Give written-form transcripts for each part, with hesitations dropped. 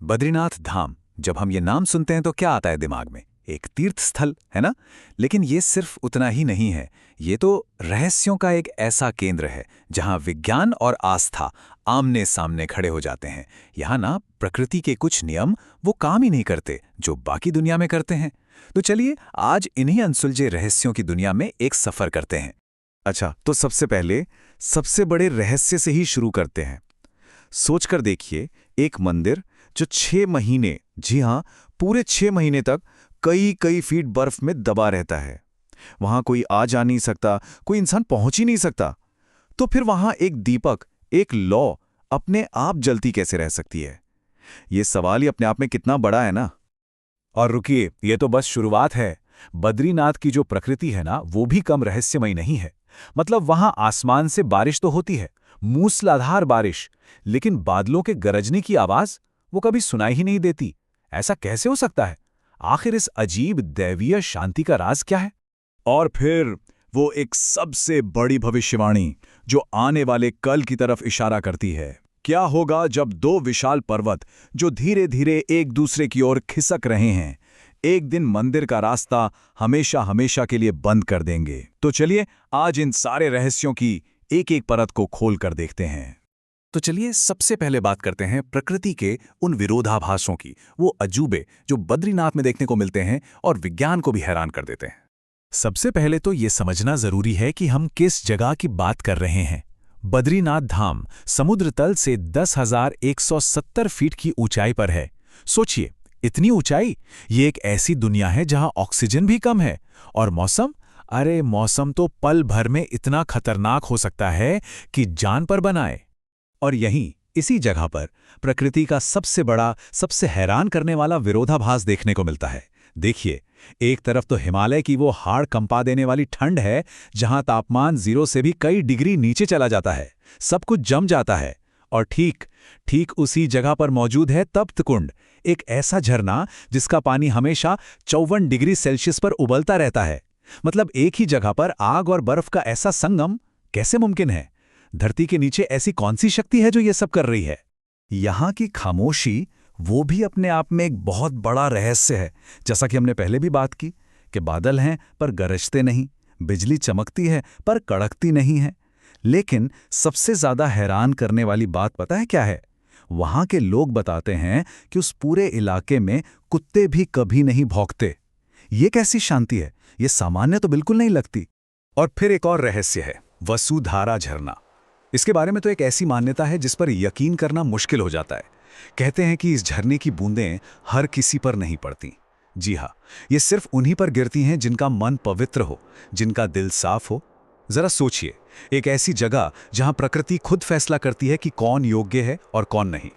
बद्रीनाथ धाम, जब हम ये नाम सुनते हैं तो क्या आता है दिमाग में? एक तीर्थ स्थल, है ना? लेकिन ये सिर्फ उतना ही नहीं है। ये तो रहस्यों का एक ऐसा केंद्र है जहां विज्ञान और आस्था आमने सामने खड़े हो जाते हैं। यहाँ ना प्रकृति के कुछ नियम वो काम ही नहीं करते जो बाकी दुनिया में करते हैं। तो चलिए आज इन्हीं अनसुलझे रहस्यों की दुनिया में एक सफर करते हैं। अच्छा, तो सबसे पहले सबसे बड़े रहस्य से ही शुरू करते हैं। सोचकर देखिए, एक मंदिर जो 6 महीने, जी हाँ, पूरे 6 महीने तक कई कई फीट बर्फ में दबा रहता है। वहां कोई आ जा नहीं सकता, कोई इंसान पहुंच ही नहीं सकता। तो फिर वहां एक दीपक, एक लौ अपने आप जलती कैसे रह सकती है? ये सवाल ही अपने आप में कितना बड़ा है ना। और रुकिए, ये तो बस शुरुआत है। बद्रीनाथ की जो प्रकृति है ना, वो भी कम रहस्यमयी नहीं है। मतलब वहां आसमान से बारिश तो होती है, मूसलाधार बारिश, लेकिन बादलों के गरजने की आवाज वो कभी सुनाई ही नहीं देती। ऐसा कैसे हो सकता है? आखिर इस अजीब दैवीय शांति का राज क्या है? और फिर वो एक सबसे बड़ी भविष्यवाणी जो आने वाले कल की तरफ इशारा करती है। क्या होगा जब 2 विशाल पर्वत जो धीरे धीरे एक दूसरे की ओर खिसक रहे हैं, एक दिन मंदिर का रास्ता हमेशा हमेशा के लिए बंद कर देंगे। तो चलिए आज इन सारे रहस्यों की एक एक परत को खोल कर देखते हैं। तो चलिए सबसे पहले बात करते हैं प्रकृति के उन विरोधाभासों की, वो अजूबे जो बद्रीनाथ में देखने को मिलते हैं और विज्ञान को भी हैरान कर देते हैं। सबसे पहले तो ये समझना जरूरी है कि हम किस जगह की बात कर रहे हैं। बद्रीनाथ धाम समुद्र तल से 10,170 फीट की ऊंचाई पर है। सोचिए, इतनी ऊंचाई! ये एक ऐसी दुनिया है जहां ऑक्सीजन भी कम है और मौसम, अरे मौसम तो पल भर में इतना खतरनाक हो सकता है कि जान पर बनाए। और यहीं इसी जगह पर प्रकृति का सबसे बड़ा, सबसे हैरान करने वाला विरोधाभास देखने को मिलता है। देखिए, एक तरफ तो हिमालय की वो हाड़ कंपा देने वाली ठंड है जहां तापमान 0 से भी कई डिग्री नीचे चला जाता है, सब कुछ जम जाता है। और ठीक उसी जगह पर मौजूद है तप्त कुंड, एक ऐसा झरना जिसका पानी हमेशा 54 डिग्री सेल्सियस पर उबलता रहता है। मतलब एक ही जगह पर आग और बर्फ का ऐसा संगम कैसे मुमकिन है? धरती के नीचे ऐसी कौन सी शक्ति है जो ये सब कर रही है? यहाँ की खामोशी वो भी अपने आप में एक बहुत बड़ा रहस्य है। जैसा कि हमने पहले भी बात की कि बादल हैं पर गरजते नहीं, बिजली चमकती है पर कड़कती नहीं है। लेकिन सबसे ज्यादा हैरान करने वाली बात पता है क्या है? वहां के लोग बताते हैं कि उस पूरे इलाके में कुत्ते भी कभी नहीं भौंकते। ये कैसी शांति है? ये सामान्य तो बिल्कुल नहीं लगती। और फिर एक और रहस्य है, वसुधारा झरना। इसके बारे में तो एक ऐसी मान्यता है जिस पर यकीन करना मुश्किल हो जाता है। कहते हैं कि इस झरने की बूंदें हर किसी पर नहीं पड़ती। जी हाँ, ये सिर्फ उन्हीं पर गिरती हैं जिनका मन पवित्र हो, जिनका दिल साफ हो। जरा सोचिए, एक ऐसी जगह जहां प्रकृति खुद फैसला करती है कि कौन योग्य है और कौन नहीं।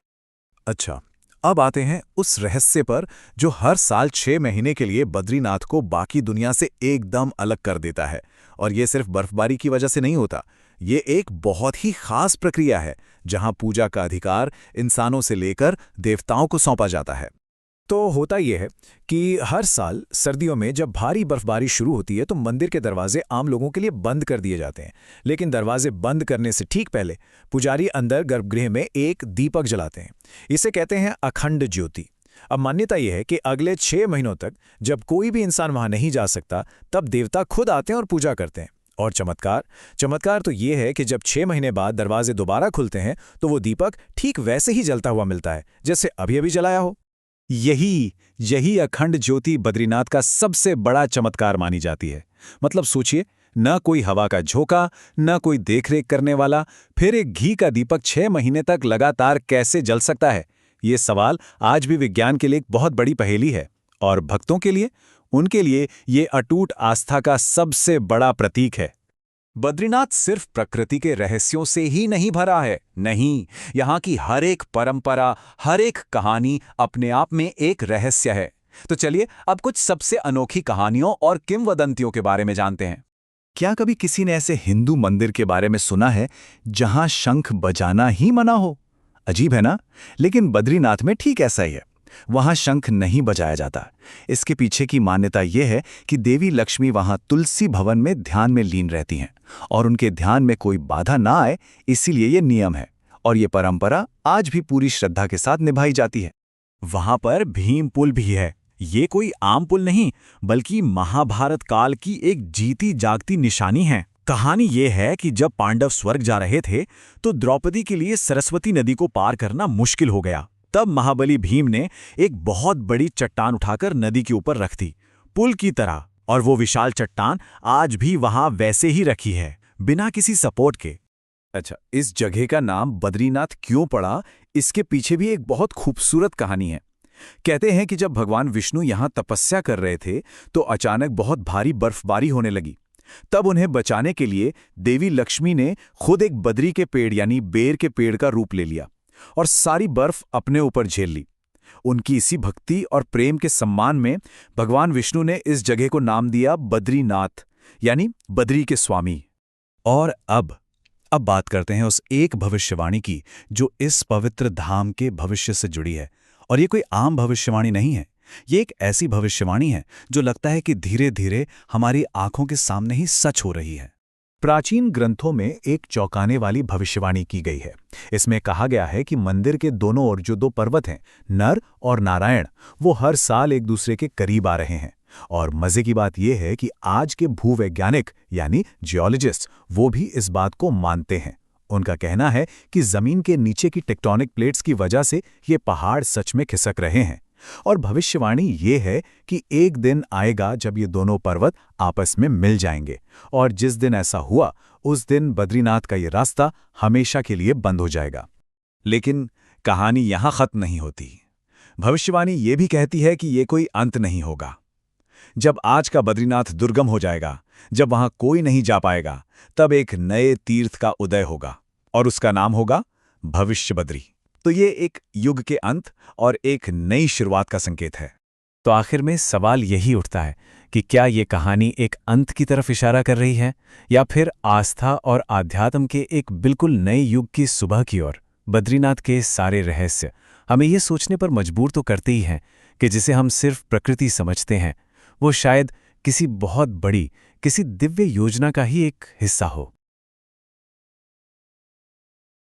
अच्छा, अब आते हैं उस रहस्य पर जो हर साल 6 महीने के लिए बद्रीनाथ को बाकी दुनिया से एकदम अलग कर देता है। और ये सिर्फ बर्फबारी की वजह से नहीं होता। ये एक बहुत ही खास प्रक्रिया है जहां पूजा का अधिकार इंसानों से लेकर देवताओं को सौंपा जाता है। तो होता यह है कि हर साल सर्दियों में जब भारी बर्फबारी शुरू होती है तो मंदिर के दरवाजे आम लोगों के लिए बंद कर दिए जाते हैं। लेकिन दरवाजे बंद करने से ठीक पहले पुजारी अंदर गर्भगृह में एक दीपक जलाते हैं। इसे कहते हैं अखंड ज्योति। अब मान्यता यह है कि अगले 6 महीनों तक जब कोई भी इंसान वहां नहीं जा सकता, तब देवता खुद आते हैं और पूजा करते हैं। और चमत्कार तो ये है कि जब 6 महीने बाद दरवाजे दोबारा खुलते हैं तो वो दीपक ठीक वैसे ही जलता हुआ मिलता है जैसे अभी अभी जलाया हो। यही अखंड ज्योति बद्रीनाथ का सबसे बड़ा चमत्कार मानी जाती है। मतलब सोचिए, न कोई हवा का झोंका, न कोई देखरेख करने वाला, फिर एक घी का दीपक 6 महीने तक लगातार कैसे जल सकता है? ये सवाल आज भी विज्ञान के लिए एक बहुत बड़ी पहेली है। और भक्तों के लिए, उनके लिए ये अटूट आस्था का सबसे बड़ा प्रतीक है। बद्रीनाथ सिर्फ प्रकृति के रहस्यों से ही नहीं भरा है, नहीं, यहाँ की हर एक परंपरा, हर एक कहानी अपने आप में एक रहस्य है। तो चलिए अब कुछ सबसे अनोखी कहानियों और किंवदंतियों के बारे में जानते हैं। क्या कभी किसी ने ऐसे हिंदू मंदिर के बारे में सुना है जहां शंख बजाना ही मना हो? अजीब है ना? लेकिन बद्रीनाथ में ठीक ऐसा ही है। वहां शंख नहीं बजाया जाता। इसके पीछे की मान्यता यह है कि देवी लक्ष्मी वहां तुलसी भवन में ध्यान में लीन रहती हैं और उनके ध्यान में कोई बाधा ना आए, इसीलिए ये नियम है। और ये परंपरा आज भी पूरी श्रद्धा के साथ निभाई जाती है। वहां पर भीम पुल भी है। ये कोई आम पुल नहीं, बल्कि महाभारत काल की एक जीती जागती निशानी है। कहानी ये है कि जब पांडव स्वर्ग जा रहे थे तो द्रौपदी के लिए सरस्वती नदी को पार करना मुश्किल हो गया। तब महाबली भीम ने एक बहुत बड़ी चट्टान उठाकर नदी के ऊपर रख दी, पुल की तरह। और वो विशाल चट्टान आज भी वहां वैसे ही रखी है, बिना किसी सपोर्ट के। अच्छा, इस जगह का नाम बद्रीनाथ क्यों पड़ा, इसके पीछे भी एक बहुत खूबसूरत कहानी है। कहते हैं कि जब भगवान विष्णु यहां तपस्या कर रहे थे तो अचानक बहुत भारी बर्फबारी होने लगी। तब उन्हें बचाने के लिए देवी लक्ष्मी ने खुद एक बद्री के पेड़ यानी बेर के पेड़ का रूप ले लिया और सारी बर्फ अपने ऊपर झेल ली। उनकी इसी भक्ति और प्रेम के सम्मान में भगवान विष्णु ने इस जगह को नाम दिया बद्रीनाथ, यानी बद्री के स्वामी। और अब बात करते हैं उस एक भविष्यवाणी की जो इस पवित्र धाम के भविष्य से जुड़ी है। और ये कोई आम भविष्यवाणी नहीं है, ये एक ऐसी भविष्यवाणी है जो लगता है कि धीरे धीरे हमारी आंखों के सामने ही सच हो रही है। प्राचीन ग्रंथों में एक चौंकाने वाली भविष्यवाणी की गई है। इसमें कहा गया है कि मंदिर के दोनों ओर जो दो पर्वत हैं, नर और नारायण, वो हर साल एक दूसरे के करीब आ रहे हैं। और मजे की बात यह है कि आज के भूवैज्ञानिक यानी जियोलॉजिस्ट वो भी इस बात को मानते हैं। उनका कहना है कि जमीन के नीचे की टेक्टोनिक प्लेट्स की वजह से ये पहाड़ सच में खिसक रहे हैं। और भविष्यवाणी ये है कि एक दिन आएगा जब ये दोनों पर्वत आपस में मिल जाएंगे, और जिस दिन ऐसा हुआ उस दिन बद्रीनाथ का ये रास्ता हमेशा के लिए बंद हो जाएगा। लेकिन कहानी यहां खत्म नहीं होती। भविष्यवाणी ये भी कहती है कि ये कोई अंत नहीं होगा। जब आज का बद्रीनाथ दुर्गम हो जाएगा, जब वहां कोई नहीं जा पाएगा, तब एक नए तीर्थ का उदय होगा और उसका नाम होगा भविष्य बद्री। तो ये एक युग के अंत और एक नई शुरुआत का संकेत है। तो आखिर में सवाल यही उठता है कि क्या ये कहानी एक अंत की तरफ इशारा कर रही है, या फिर आस्था और आध्यात्म के एक बिल्कुल नए युग की सुबह की ओर। बद्रीनाथ के सारे रहस्य हमें ये सोचने पर मजबूर तो करते ही हैं कि जिसे हम सिर्फ प्रकृति समझते हैं वो शायद किसी बहुत बड़ी, किसी दिव्य योजना का ही एक हिस्सा हो।